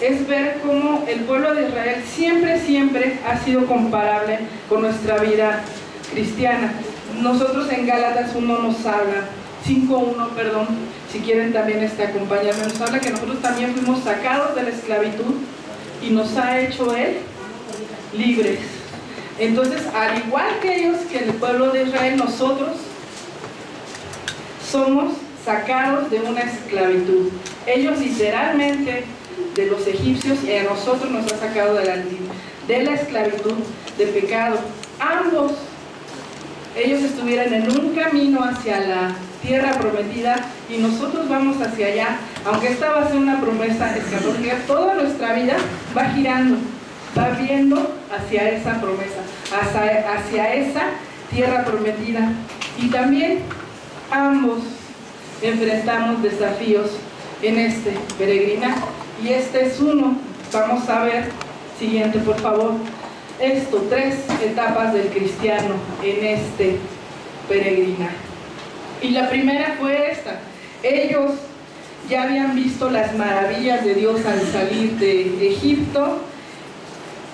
es ver cómo el pueblo de Israel siempre ha sido comparable con nuestra vida cristiana. Nosotros en Gálatas 1 nos habla, 5:1, perdón, si quieren también acompañarme, nos habla que nosotros también fuimos sacados de la esclavitud y nos ha hecho Él libres. Entonces, al igual que ellos, que el pueblo de Israel, nosotros somos sacados de una esclavitud. Ellos literalmente de los egipcios, y a nosotros nos ha sacado de la esclavitud, de pecado. Ambos, ellos estuvieran en un camino hacia la tierra prometida y nosotros vamos hacia allá, aunque esta va a ser una promesa escatológica. Toda nuestra vida va girando, va viendo hacia esa promesa, hacia esa tierra prometida. Y también ambos enfrentamos desafíos en este peregrinaje, y este es uno. Vamos a ver, siguiente por favor, 3 etapas del cristiano en este peregrinaje. Y la primera fue esta: ellos ya habían visto las maravillas de Dios al salir de Egipto,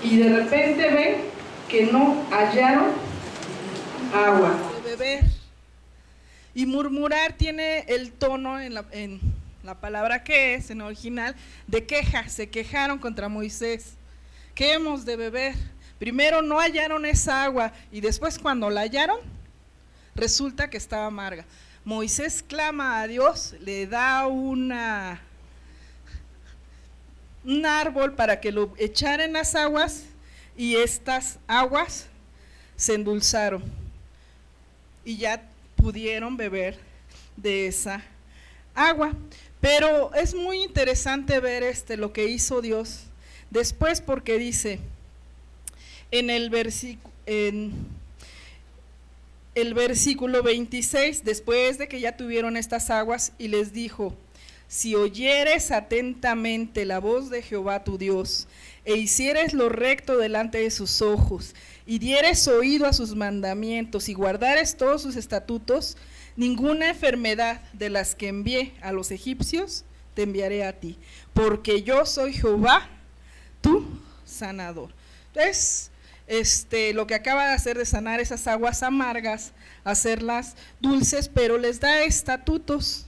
y de repente ven que no hallaron agua de beber. Y murmurar tiene el tono en la palabra que es, en original, de queja. Se quejaron contra Moisés. ¿Qué hemos de beber? Primero no hallaron esa agua y después cuando la hallaron, resulta que estaba amarga. Moisés clama a Dios, le da un árbol para que lo echara en las aguas, y estas aguas se endulzaron y ya pudieron beber de esa agua. Pero es muy interesante ver lo que hizo Dios después, porque dice en el versículo 26, después de que ya tuvieron estas aguas, y les dijo: si oyeres atentamente la voz de Jehová tu Dios, e hicieres lo recto delante de sus ojos, y dieres oído a sus mandamientos, y guardares todos sus estatutos, ninguna enfermedad de las que envié a los egipcios te enviaré a ti, porque yo soy Jehová, tu sanador. Entonces, lo que acaba de hacer de sanar esas aguas amargas, hacerlas dulces, pero les da estatutos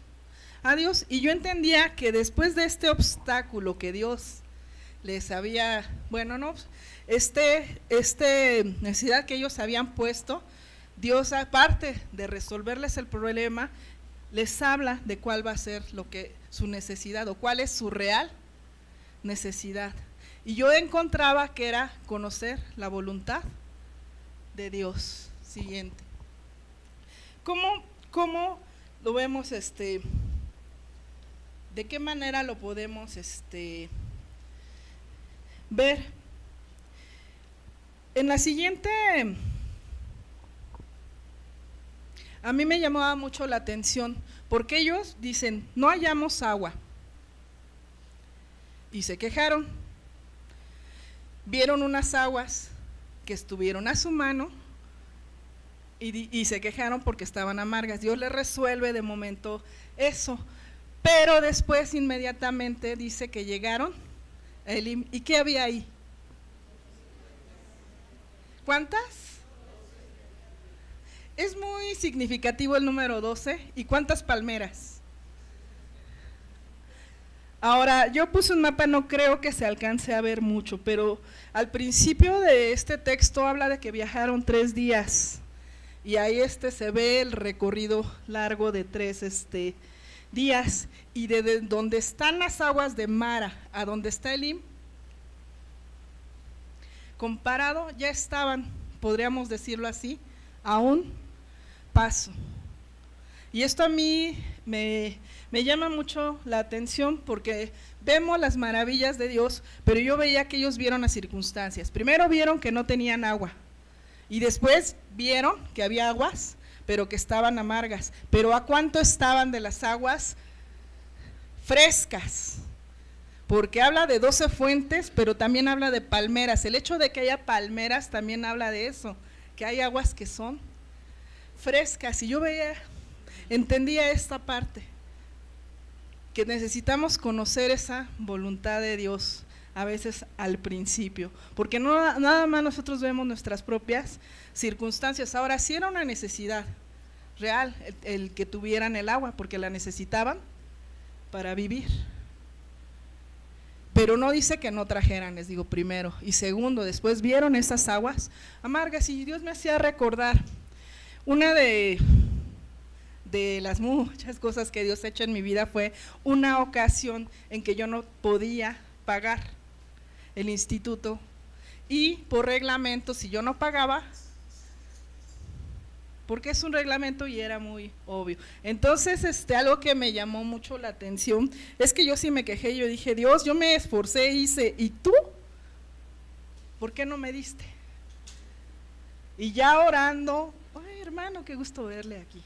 a Dios. Y yo entendía que después de este obstáculo que Dios les había, necesidad que ellos habían puesto, Dios, aparte de resolverles el problema, les habla de cuál va a ser su necesidad, o cuál es su real necesidad. Y yo encontraba que era conocer la voluntad de Dios. Siguiente. ¿Cómo lo vemos? ¿De qué manera lo podemos ver? En la siguiente, a mí me llamaba mucho la atención, porque ellos dicen: no hallamos agua, y se quejaron. Vieron unas aguas que estuvieron a su mano y se quejaron porque estaban amargas. Dios les resuelve de momento eso, pero después inmediatamente dice que llegaron a Elim. ¿Y qué había ahí? ¿Cuántas? Es muy significativo el número 12. ¿Y cuántas palmeras? Ahora, yo puse un mapa, no creo que se alcance a ver mucho, pero al principio de este texto habla de que viajaron 3 días, y ahí se ve el recorrido largo de 3 días, y desde donde están las aguas de Mara a donde está Elim, comparado, ya estaban, podríamos decirlo así, a un paso. Y esto a mí me llama mucho la atención, porque vemos las maravillas de Dios, pero yo veía que ellos vieron las circunstancias. Primero vieron que no tenían agua, y después vieron que había aguas, pero que estaban amargas. Pero ¿a cuánto estaban de las aguas frescas? Porque habla de 12 fuentes, pero también habla de palmeras. El hecho de que haya palmeras también habla de eso, que hay aguas que son frescas. Y yo entendía esta parte, que necesitamos conocer esa voluntad de Dios, a veces al principio, porque no nada más nosotros vemos nuestras propias circunstancias. Ahora sí era una necesidad real el que tuvieran el agua, porque la necesitaban para vivir. Pero no dice que no trajeran, les digo, primero. Y segundo, después vieron esas aguas amargas, y Dios me hacía recordar una de las muchas cosas que Dios ha hecho en mi vida. Fue una ocasión en que yo no podía pagar el instituto, y por reglamento, si yo no pagaba, porque es un reglamento y era muy obvio. Entonces, algo que me llamó mucho la atención es que yo sí me quejé. Yo dije: Dios, yo me esforcé, hice, ¿y tú? ¿Por qué no me diste? Y ya orando, ay, hermano, qué gusto verle aquí.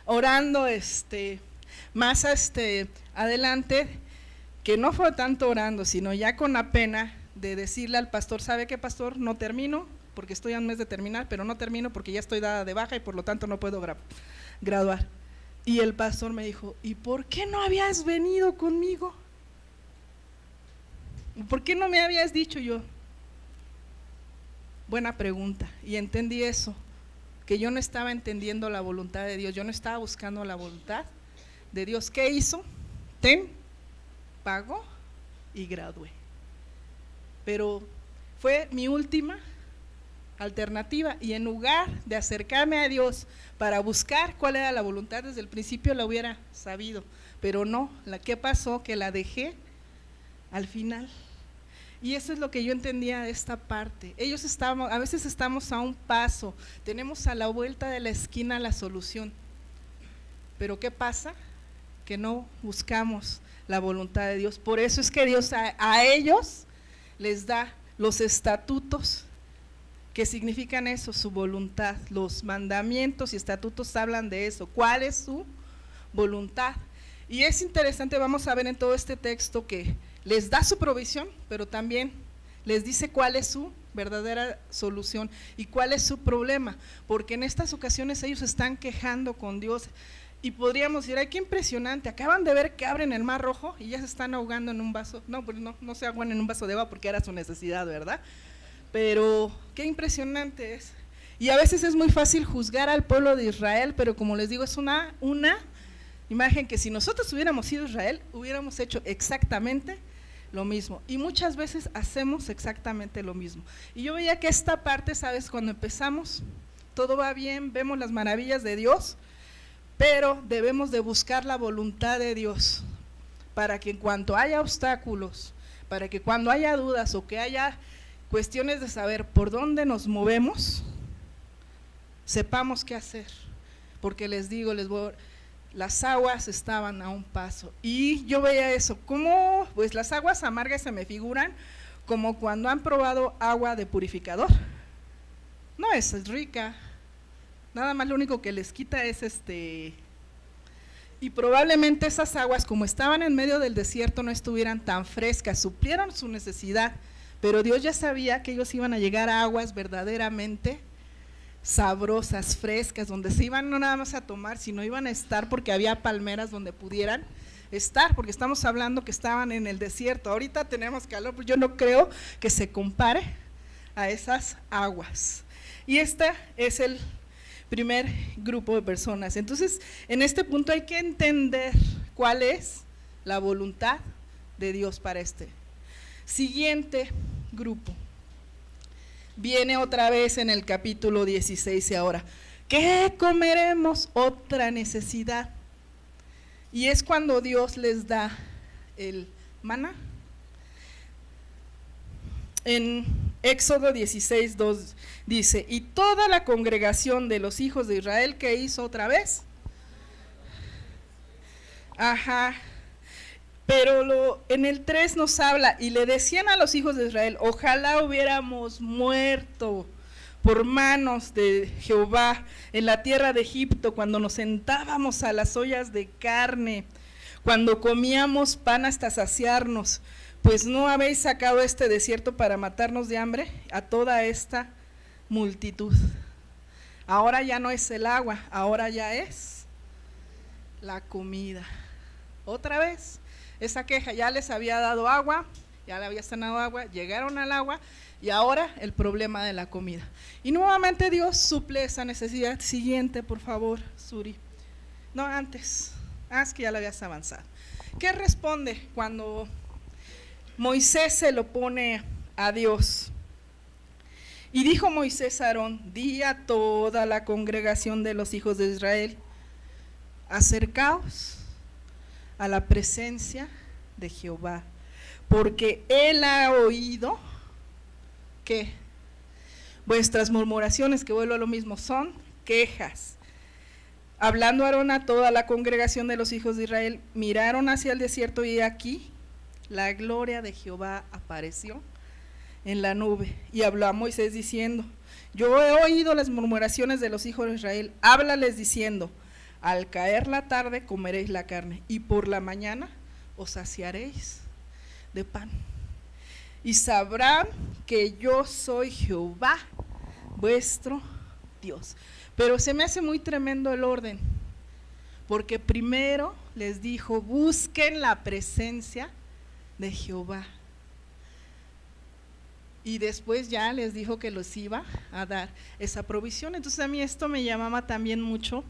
Orando, más adelante, que no fue tanto orando, sino ya con la pena de decirle al pastor: ¿sabe qué, pastor? No termino, porque estoy a un mes de terminar, pero no termino porque ya estoy dada de baja y por lo tanto no puedo graduar. Y el pastor me dijo: ¿y por qué no habías venido conmigo? ¿Por qué no me habías dicho? Yo, buena pregunta, y entendí eso, que yo no estaba entendiendo la voluntad de Dios, yo no estaba buscando la voluntad de Dios. ¿Qué hizo? Pagó y gradué. Pero fue mi última alternativa, y en lugar de acercarme a Dios para buscar cuál era la voluntad desde el principio, la hubiera sabido, pero no. ¿Qué pasó? Que la dejé al final. Y eso es lo que yo entendía de esta parte. A veces estamos a un paso, tenemos a la vuelta de la esquina la solución, pero ¿qué pasa? Que no buscamos la voluntad de Dios. Por eso es que Dios a ellos les da los estatutos, que significan eso, su voluntad. Los mandamientos y estatutos hablan de eso, cuál es su voluntad. Y es interesante, vamos a ver en todo este texto que les da su provisión, pero también les dice cuál es su verdadera solución y cuál es su problema, porque en estas ocasiones ellos están quejando con Dios. Y podríamos decir: ay, qué impresionante, acaban de ver que abren el Mar Rojo y ya se están ahogando en un vaso. No, pues no se ahogan en un vaso de agua porque era su necesidad, ¿verdad? Pero qué impresionante es. Y a veces es muy fácil juzgar al pueblo de Israel, pero como les digo, es una imagen que si nosotros hubiéramos sido Israel, hubiéramos hecho exactamente lo mismo. Y muchas veces hacemos exactamente lo mismo. Y yo veía que esta parte, ¿sabes? Cuando empezamos, todo va bien, vemos las maravillas de Dios, pero debemos de buscar la voluntad de Dios, para que en cuanto haya obstáculos, para que cuando haya dudas o que haya cuestiones de saber por dónde nos movemos, sepamos qué hacer. Porque les digo, las aguas estaban a un paso, y yo veía eso, como pues las aguas amargas se me figuran como cuando han probado agua de purificador. No es rica, nada más lo único que les quita es y probablemente esas aguas, como estaban en medio del desierto, no estuvieran tan frescas, suplieron su necesidad, pero Dios ya sabía que ellos iban a llegar a aguas verdaderamente sabrosas, frescas, donde se iban no nada más a tomar, sino iban a estar, porque había palmeras donde pudieran estar, porque estamos hablando que estaban en el desierto. Ahorita tenemos calor, pero yo no creo que se compare a esas aguas. Y este es el primer grupo de personas. Entonces, en este punto hay que entender cuál es la voluntad de Dios para este siguiente grupo. Viene otra vez en el capítulo 16 y ahora, ¿qué comeremos? Otra necesidad. Y es cuando Dios les da el maná. En Éxodo 16:2 dice: y toda la congregación de los hijos de Israel, ¿qué hizo otra vez? Pero en el 3 nos habla: y le decían a los hijos de Israel: ojalá hubiéramos muerto por manos de Jehová en la tierra de Egipto, cuando nos sentábamos a las ollas de carne, cuando comíamos pan hasta saciarnos, pues no habéis sacado este desierto para matarnos de hambre a toda esta multitud. Ahora ya no es el agua, ahora ya es la comida. Otra vez esa queja: ya les había dado agua ya le había sanado agua, llegaron al agua y ahora el problema de la comida. Y nuevamente Dios suple esa necesidad. Siguiente, por favor, Suri. No, antes, es que ya la habías avanzado. ¿Qué responde cuando Moisés se lo pone a Dios? Y dijo Moisés a Aarón: di a toda la congregación de los hijos de Israel, acercaos a la presencia de Jehová, porque él ha oído que vuestras murmuraciones, que vuelvo a lo mismo, son quejas. Hablando Aarón a toda la congregación de los hijos de Israel, miraron hacia el desierto y aquí la gloria de Jehová apareció en la nube. Y habló a Moisés diciendo: yo he oído las murmuraciones de los hijos de Israel, háblales diciendo: al caer la tarde comeréis la carne, y por la mañana os saciaréis de pan. Y sabrán que yo soy Jehová, vuestro Dios. Pero se me hace muy tremendo el orden, porque primero les dijo: busquen la presencia de Jehová. Y después ya les dijo que los iba a dar esa provisión. Entonces a mí esto me llamaba también mucho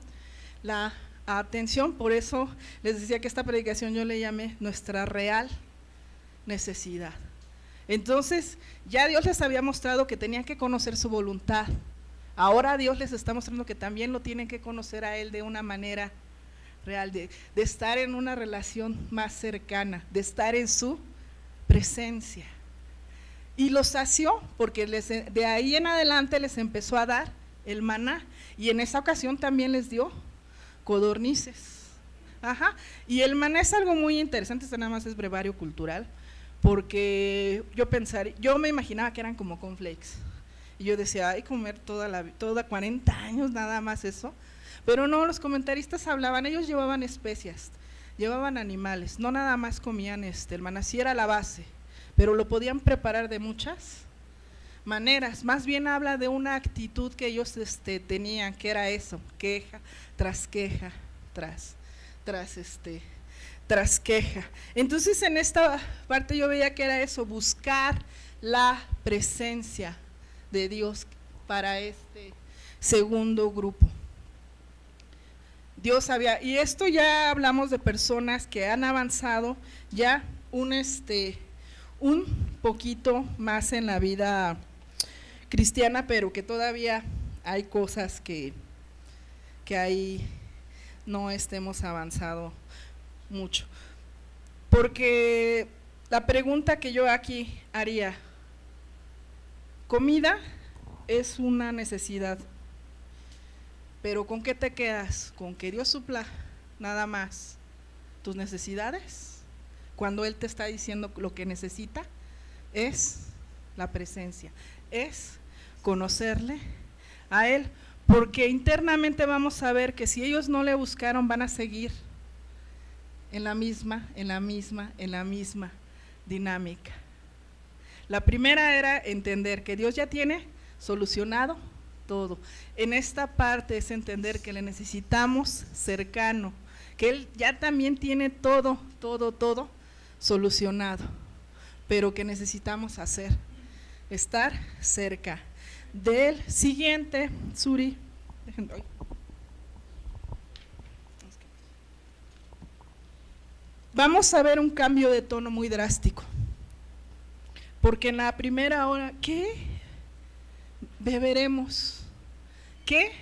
la atención, por eso les decía que esta predicación yo le llamé nuestra real necesidad. Entonces ya Dios les había mostrado que tenían que conocer su voluntad, ahora Dios les está mostrando que también lo tienen que conocer a Él de una manera real, de estar en una relación más cercana, de estar en su presencia. Y los sació, porque de ahí en adelante les empezó a dar el maná, y en esa ocasión también les dio codornices. Y el maná es algo muy interesante, esto nada más es brevario cultural, porque yo me imaginaba que eran como cornflakes, y yo decía: ay, comer toda 40 años nada más eso. Pero no, los comentaristas hablaban, ellos llevaban especias, llevaban animales, no nada más comían el maná, sí era la base, pero lo podían preparar de muchas maneras. Más bien habla de una actitud que ellos tenían, que era eso: queja tras queja, tras queja. Entonces en esta parte yo veía que era eso, buscar la presencia de Dios para este segundo grupo. Dios sabía, y esto ya hablamos de personas que han avanzado ya un poquito más en la vida cristiana, pero que todavía hay cosas que ahí no hemos avanzado mucho. Porque la pregunta que yo aquí haría: comida es una necesidad, pero ¿con qué te quedas? ¿Con que Dios supla nada más tus necesidades? Cuando Él te está diciendo lo que necesita es la presencia, es conocerle a Él, porque internamente vamos a ver que si ellos no le buscaron van a seguir en la misma dinámica. La primera era entender que Dios ya tiene solucionado todo. En esta parte es entender que le necesitamos cercano, que Él ya también tiene todo solucionado, pero que necesitamos estar cerca del siguiente. Suri, vamos a ver un cambio de tono muy drástico, porque en la primera hora, ¿qué beberemos? ¿Qué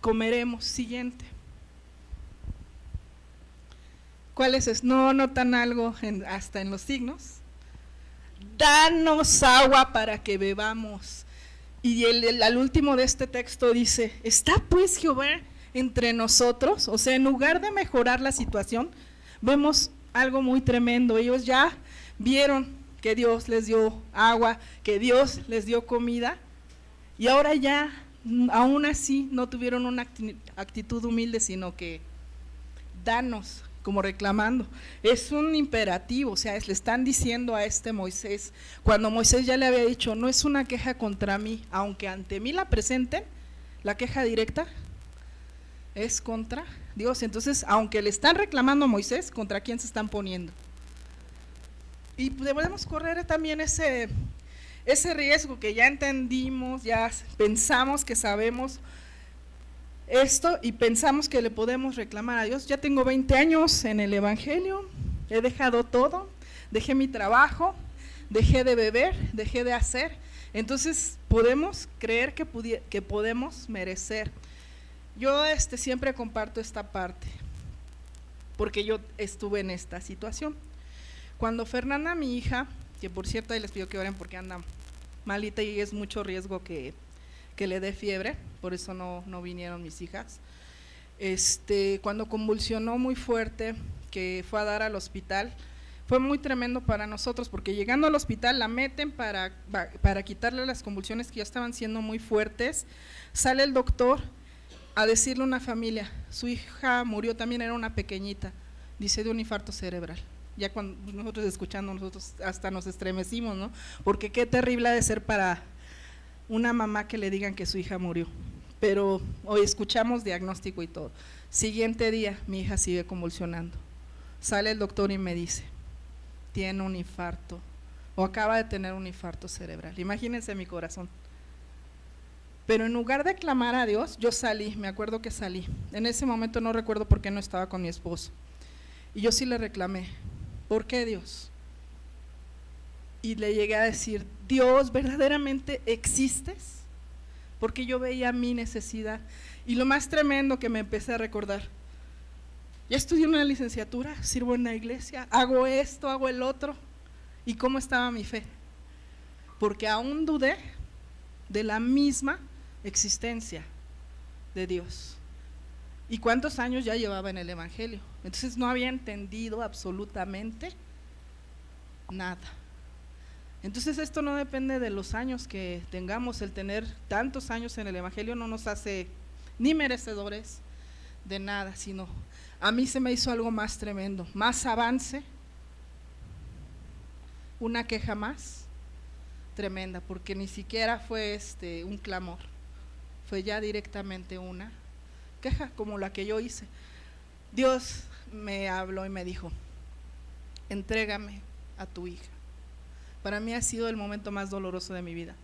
comeremos? Siguiente. ¿Cuál es eso? No notan algo hasta en los signos. Danos agua para que bebamos. Y al último de este texto dice: ¿está pues Jehová entre nosotros? O sea, en lugar de mejorar la situación, vemos algo muy tremendo. Ellos ya vieron que Dios les dio agua, que Dios les dio comida, y ahora ya, aún así, no tuvieron una actitud humilde, sino que danos, como reclamando. Es un imperativo, o sea, le están diciendo a Moisés, cuando Moisés ya le había dicho: no es una queja contra mí, aunque ante mí la presenten, la queja directa es contra Dios. Entonces, aunque le están reclamando a Moisés, ¿contra quién se están poniendo? Y podemos correr también ese riesgo que ya entendimos, ya pensamos que sabemos esto y pensamos que le podemos reclamar a Dios. Ya tengo 20 años en el Evangelio, he dejado todo, dejé mi trabajo, dejé de beber, dejé de hacer. Entonces podemos creer que podemos merecer. Yo siempre comparto esta parte, porque yo estuve en esta situación. Cuando Fernanda, mi hija, que por cierto ahí les pido que oren porque anda malita y es mucho riesgo que le dé fiebre, por eso no vinieron mis hijas. Cuando convulsionó muy fuerte, que fue a dar al hospital, fue muy tremendo para nosotros, porque llegando al hospital la meten para quitarle las convulsiones que ya estaban siendo muy fuertes. Sale el doctor a decirle a una familia, su hija murió, también era una pequeñita, dice de un infarto cerebral. Ya cuando nosotros escuchando, nosotros hasta nos estremecimos, ¿no? Porque qué terrible ha de ser para una mamá que le digan que su hija murió. Pero hoy escuchamos diagnóstico y todo. Siguiente día, mi hija sigue convulsionando. Sale el doctor y me dice, tiene un infarto, o acaba de tener un infarto cerebral. Imagínense mi corazón. Pero en lugar de clamar a Dios, yo salí, me acuerdo que salí. En ese momento no recuerdo por qué no estaba con mi esposo. Y yo sí le reclamé, ¿por qué Dios? Y le llegué a decir, Dios, ¿verdaderamente existes? Porque yo veía mi necesidad. Y lo más tremendo que me empecé a recordar, ya estudié una licenciatura, sirvo en la iglesia, hago esto, hago el otro. ¿Y cómo estaba mi fe? Porque aún dudé de la misma existencia de Dios. ¿Y cuántos años ya llevaba en el Evangelio? Entonces no había entendido absolutamente nada. Entonces esto no depende de los años que tengamos. El tener tantos años en el Evangelio no nos hace ni merecedores de nada, sino a mí se me hizo algo más tremendo, más avance, una queja más tremenda, porque ni siquiera fue un clamor, fue ya directamente una queja como la que yo hice. Dios me habló y me dijo, entrégame a tu hija. Para mí ha sido el momento más doloroso de mi vida,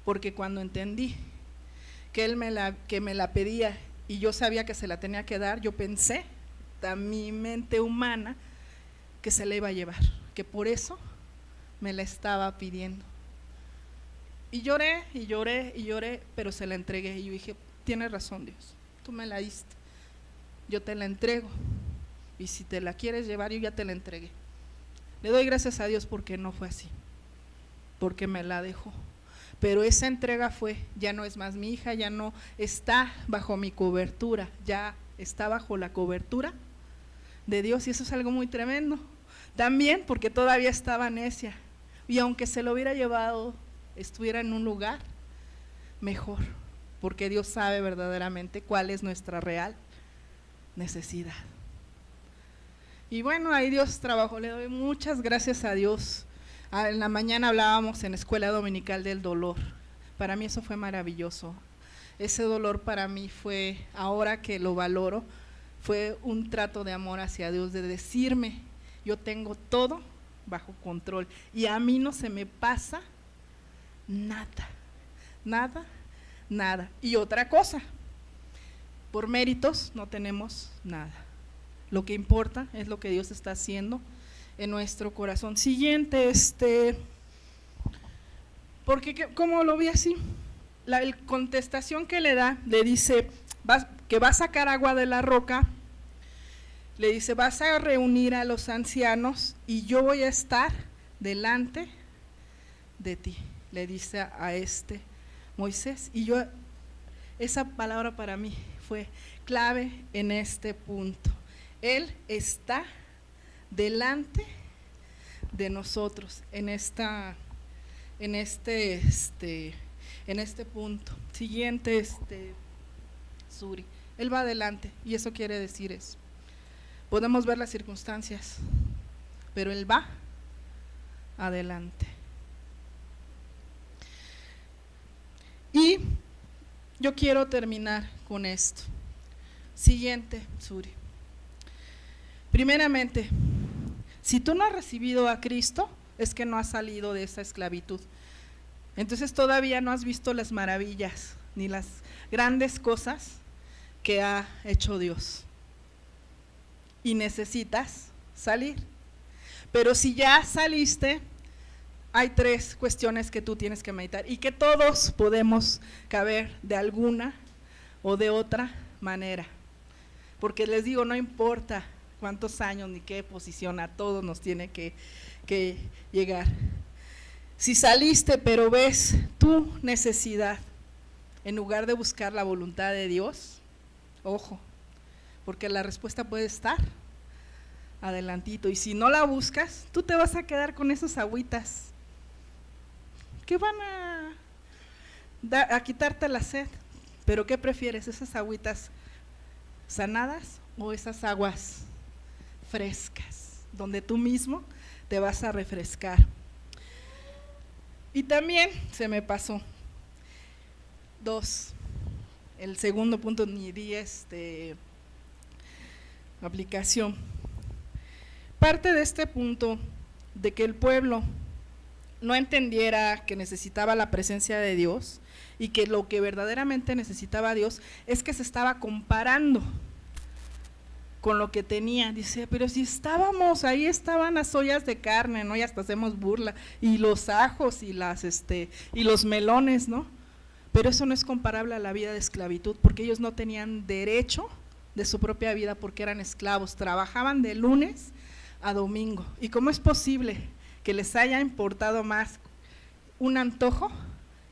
porque cuando entendí que él me la pedía y yo sabía que se la tenía que dar, yo pensé, a mi mente humana, que se la iba a llevar, que por eso me la estaba pidiendo. Y lloré y lloré y lloré, pero se la entregué y yo dije, tienes razón Dios, tú me la diste, yo te la entrego y si te la quieres llevar yo ya te la entregué. Le doy gracias a Dios porque no fue así, porque me la dejó. Pero esa entrega fue, ya no es más mi hija, ya no está bajo mi cobertura, ya está bajo la cobertura de Dios, y eso es algo muy tremendo. También porque todavía estaba necia, y aunque se lo hubiera llevado, estuviera en un lugar mejor, porque Dios sabe verdaderamente cuál es nuestra real necesidad. Y bueno, ahí Dios trabajó, le doy muchas gracias a Dios. En la mañana hablábamos en escuela dominical del dolor. Para mí eso fue maravilloso. Ese dolor para mí fue, ahora que lo valoro, fue un trato de amor hacia Dios, de decirme, yo tengo todo bajo control y a mí no se me pasa nada, nada, nada. Y otra cosa, por méritos no tenemos nada. Lo que importa es lo que Dios está haciendo en nuestro corazón. Siguiente, porque como lo vi así, la contestación que le da, le dice que va a sacar agua de la roca, le dice, vas a reunir a los ancianos y yo voy a estar delante de ti, le dice a Moisés. Y yo, esa palabra para mí fue clave en este punto. Él está delante de nosotros en este punto. Siguiente, Suri, él va adelante, y eso quiere decir eso. Podemos ver las circunstancias, pero él va adelante. Y yo quiero terminar con esto. Siguiente, Suri. Primeramente, si tú no has recibido a Cristo, es que no has salido de esa esclavitud. Entonces todavía no has visto las maravillas ni las grandes cosas que ha hecho Dios. Y necesitas salir. Pero si ya saliste, hay 3 cuestiones que tú tienes que meditar y que todos podemos caber de alguna o de otra manera. Porque les digo, no importa cuántos años ni qué posición, a todos nos tiene que llegar. Si saliste pero ves tu necesidad, en lugar de buscar la voluntad de Dios, ojo, porque la respuesta puede estar adelantito, y si no la buscas, tú te vas a quedar con esas agüitas que van a quitarte la sed. Pero ¿qué prefieres? ¿Esas agüitas sanadas o esas aguas frescas, donde tú mismo te vas a refrescar? Y también se me pasó 2, el segundo punto, ni di aplicación. Parte de este punto de que el pueblo no entendiera que necesitaba la presencia de Dios y que lo que verdaderamente necesitaba Dios es que se estaba comparando con lo que tenía. Dice, pero si estábamos, ahí estaban las ollas de carne, ¿no? Y hasta hacemos burla, y los ajos y y los melones, ¿no? Pero eso no es comparable a la vida de esclavitud, porque ellos no tenían derecho de su propia vida porque eran esclavos, trabajaban de lunes a domingo. ¿Y cómo es posible que les haya importado más un antojo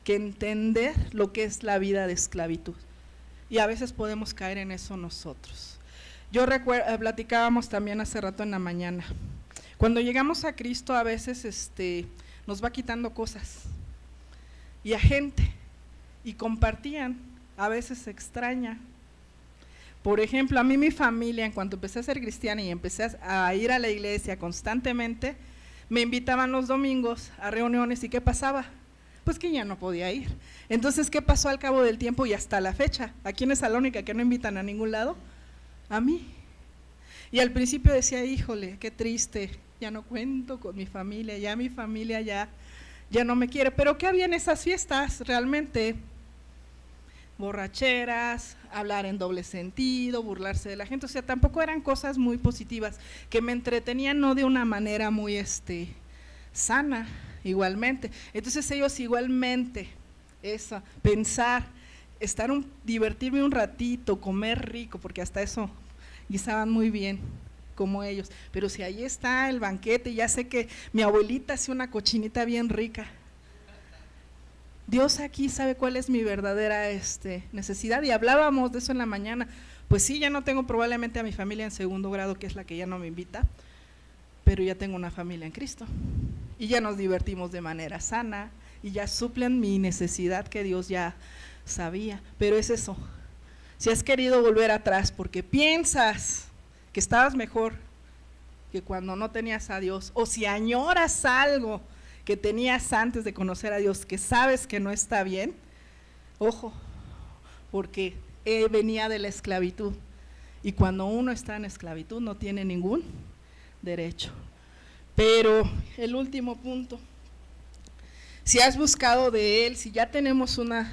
que entender lo que es la vida de esclavitud? Y a veces podemos caer en eso nosotros. Yo recuerdo, platicábamos también hace rato en la mañana, cuando llegamos a Cristo a veces nos va quitando cosas y a gente, y compartían, a veces extraña. Por ejemplo, a mí mi familia, en cuanto empecé a ser cristiana y empecé a ir a la iglesia constantemente, me invitaban los domingos a reuniones. ¿Y qué pasaba? Pues que ya no podía ir. Entonces, ¿qué pasó al cabo del tiempo y hasta la fecha? ¿A quién es la única que no invitan a ningún lado? A mí. Y al principio decía, híjole, qué triste, ya no cuento con mi familia, ya mi familia ya no me quiere. Pero ¿qué había en esas fiestas realmente? Borracheras, hablar en doble sentido, burlarse de la gente, o sea, tampoco eran cosas muy positivas, que me entretenían no de una manera muy sana, igualmente. Entonces ellos igualmente, pensar, divertirme un ratito, comer rico, porque hasta eso guisaban muy bien, como ellos, pero si ahí está el banquete, ya sé que mi abuelita hace una cochinita bien rica. Dios aquí sabe cuál es mi verdadera necesidad, y hablábamos de eso en la mañana. Pues sí, ya no tengo probablemente a mi familia en segundo grado, que es la que ya no me invita, pero ya tengo una familia en Cristo, y ya nos divertimos de manera sana, y ya suplen mi necesidad que Dios ya sabía. Pero es eso, si has querido volver atrás porque piensas que estabas mejor que cuando no tenías a Dios, o si añoras algo que tenías antes de conocer a Dios, que sabes que no está bien, ojo, porque venía de la esclavitud, y cuando uno está en esclavitud no tiene ningún derecho. Pero el último punto, si has buscado de Él, si ya tenemos una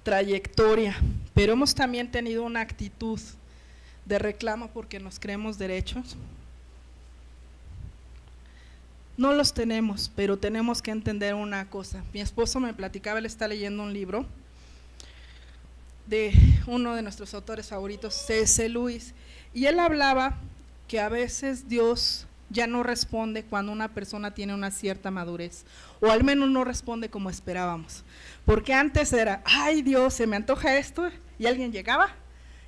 trayectoria, pero hemos también tenido una actitud de reclamo porque nos creemos derechos, no los tenemos, pero tenemos que entender una cosa. Mi esposo me platicaba, él está leyendo un libro de uno de nuestros autores favoritos, C.S. Lewis, y él hablaba que a veces Dios ya no responde cuando una persona tiene una cierta madurez, o al menos no responde como esperábamos, porque antes era, ay Dios, se me antoja esto, y alguien llegaba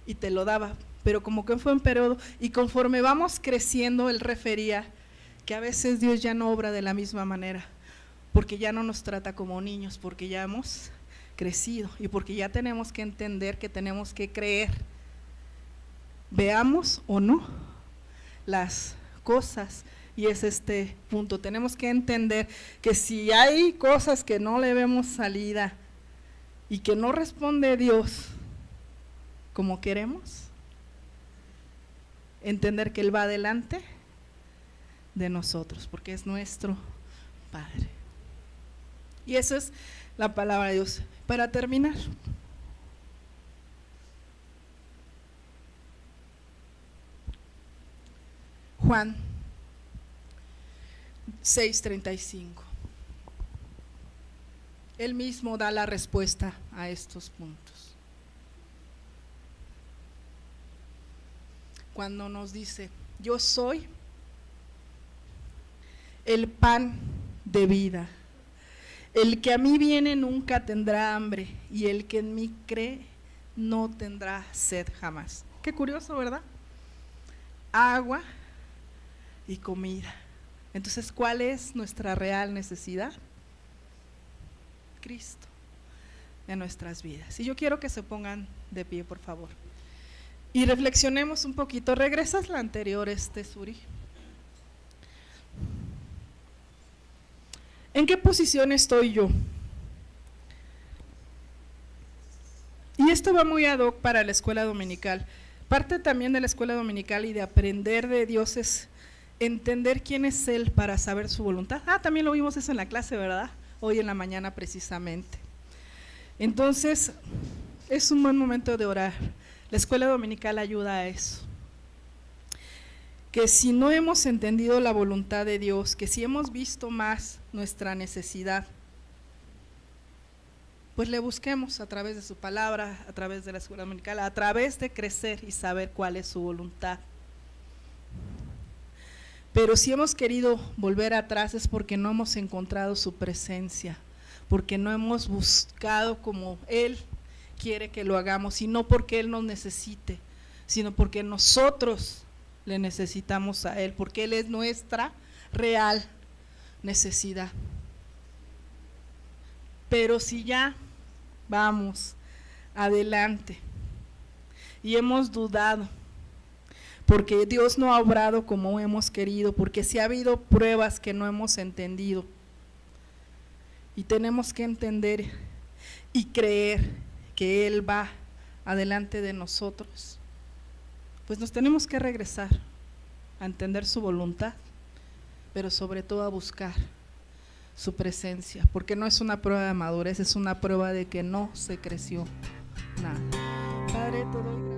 y te lo daba, pero como que fue un periodo, y conforme vamos creciendo, él refería que a veces Dios ya no obra de la misma manera, porque ya no nos trata como niños, porque ya hemos crecido y porque ya tenemos que entender que tenemos que creer, veamos o no las cosas. Y es este punto, tenemos que entender que si hay cosas que no le vemos salida y que no responde Dios como queremos, entender que Él va adelante de nosotros, porque es nuestro Padre. Y esa es la palabra de Dios. Para terminar, Juan 6:35. Él mismo da la respuesta a estos puntos. Cuando nos dice: yo soy el pan de vida. El que a mí viene nunca tendrá hambre, y el que en mí cree no tendrá sed jamás. Qué curioso, ¿verdad? Agua y comida. Entonces, ¿cuál es nuestra real necesidad? Cristo en nuestras vidas. Y yo quiero que se pongan de pie, por favor, y reflexionemos un poquito. Regresas la anterior, Suri. ¿En qué posición estoy yo? Y esto va muy ad hoc para la escuela dominical. Parte también de la escuela dominical y de aprender de Dios es entender quién es Él para saber su voluntad. También lo vimos eso en la clase, ¿verdad? Hoy en la mañana precisamente. Entonces, es un buen momento de orar. La escuela dominical ayuda a eso. Que si no hemos entendido la voluntad de Dios, que si hemos visto más nuestra necesidad, pues le busquemos a través de su palabra, a través de la escuela dominical, a través de crecer y saber cuál es su voluntad. Pero si hemos querido volver atrás es porque no hemos encontrado su presencia, porque no hemos buscado como Él quiere que lo hagamos, y no porque Él nos necesite, sino porque nosotros le necesitamos a Él, porque Él es nuestra real necesidad. Pero si ya vamos adelante y hemos dudado, porque Dios no ha obrado como hemos querido, porque si ha habido pruebas que no hemos entendido, y tenemos que entender y creer que Él va adelante de nosotros, pues nos tenemos que regresar a entender su voluntad, pero sobre todo a buscar su presencia, porque no es una prueba de madurez, es una prueba de que no se creció nada. Padre, te doy